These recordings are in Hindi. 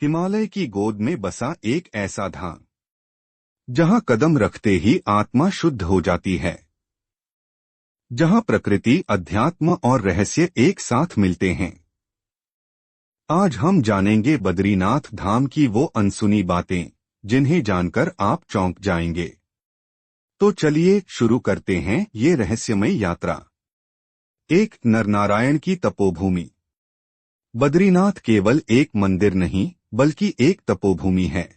हिमालय की गोद में बसा एक ऐसा धाम जहां कदम रखते ही आत्मा शुद्ध हो जाती है, जहां प्रकृति, अध्यात्म और रहस्य एक साथ मिलते हैं। आज हम जानेंगे बद्रीनाथ धाम की वो अनसुनी बातें जिन्हें जानकर आप चौंक जाएंगे। तो चलिए शुरू करते हैं ये रहस्यमय यात्रा। एक नरनारायण की तपोभूमि। बद्रीनाथ केवल एक मंदिर नहीं बल्कि एक तपोभूमि है।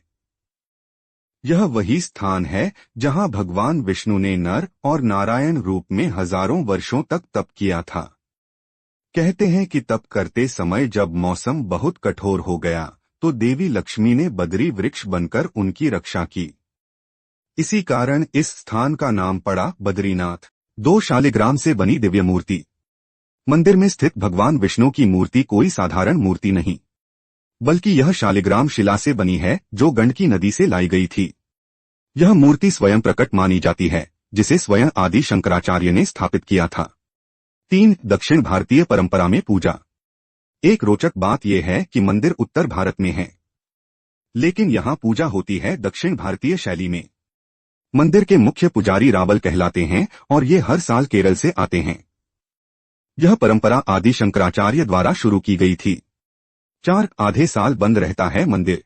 यह वही स्थान है जहां भगवान विष्णु ने नर और नारायण रूप में हजारों वर्षों तक तप किया था। कहते हैं कि तप करते समय जब मौसम बहुत कठोर हो गया तो देवी लक्ष्मी ने बद्री वृक्ष बनकर उनकी रक्षा की। इसी कारण इस स्थान का नाम पड़ा बद्रीनाथ। 2 शालिग्राम से बनी दिव्य मूर्ति। मंदिर में स्थित भगवान विष्णु की मूर्ति कोई साधारण मूर्ति नहीं, बल्कि यह शालिग्राम शिला से बनी है जो गंडकी नदी से लाई गई थी। यह मूर्ति स्वयं प्रकट मानी जाती है, जिसे स्वयं आदि शंकराचार्य ने स्थापित किया था। 3 दक्षिण भारतीय परंपरा में पूजा। एक रोचक बात यह है कि मंदिर उत्तर भारत में है, लेकिन यहाँ पूजा होती है दक्षिण भारतीय शैली में। मंदिर के मुख्य पुजारी रावल कहलाते हैं और ये हर साल केरल से आते हैं। यह परंपरा आदि शंकराचार्य द्वारा शुरू की गई थी। 4 आधे साल बंद रहता है मंदिर।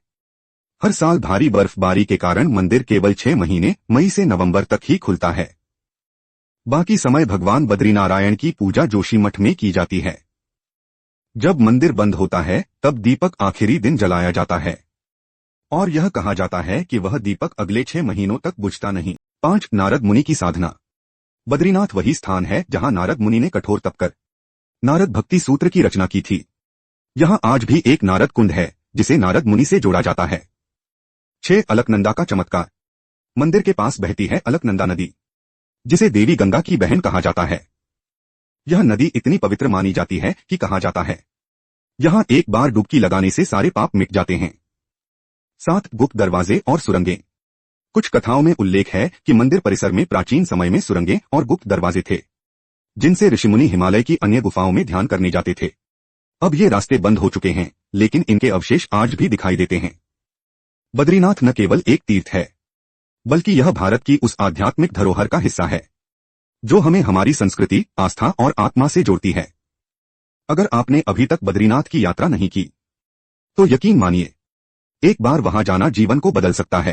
हर साल भारी बर्फबारी के कारण मंदिर केवल 6 महीने मई से नवंबर तक ही खुलता है। बाकी समय भगवान बद्रीनारायण की पूजा जोशीमठ में की जाती है। जब मंदिर बंद होता है तब दीपक आखिरी दिन जलाया जाता है और यह कहा जाता है कि वह दीपक अगले 6 महीनों तक बुझता नहीं। 5 नारद मुनि की साधना। बद्रीनाथ वही स्थान है जहां नारद मुनि ने कठोर तप कर नारद भक्ति सूत्र की रचना की थी। यहाँ आज भी एक नारद कुंड है जिसे नारद मुनि से जोड़ा जाता है। 6 अलकनंदा का चमत्कार। मंदिर के पास बहती है अलकनंदा नदी, जिसे देवी गंगा की बहन कहा जाता है। यह नदी इतनी पवित्र मानी जाती है कि कहा जाता है यहाँ एक बार डुबकी लगाने से सारे पाप मिट जाते हैं। 7 गुप्त दरवाजे और सुरंगें। कुछ कथाओं में उल्लेख है कि मंदिर परिसर में प्राचीन समय में सुरंगें और गुप्त दरवाजे थे, जिनसे ऋषिमुनि हिमालय की अन्य गुफाओं में ध्यान करने जाते थे। अब ये रास्ते बंद हो चुके हैं, लेकिन इनके अवशेष आज भी दिखाई देते हैं। बद्रीनाथ न केवल एक तीर्थ है, बल्कि यह भारत की उस आध्यात्मिक धरोहर का हिस्सा है जो हमें हमारी संस्कृति, आस्था और आत्मा से जोड़ती है। अगर आपने अभी तक बद्रीनाथ की यात्रा नहीं की, तो यकीन मानिए, एक बार वहां जाना जीवन को बदल सकता है।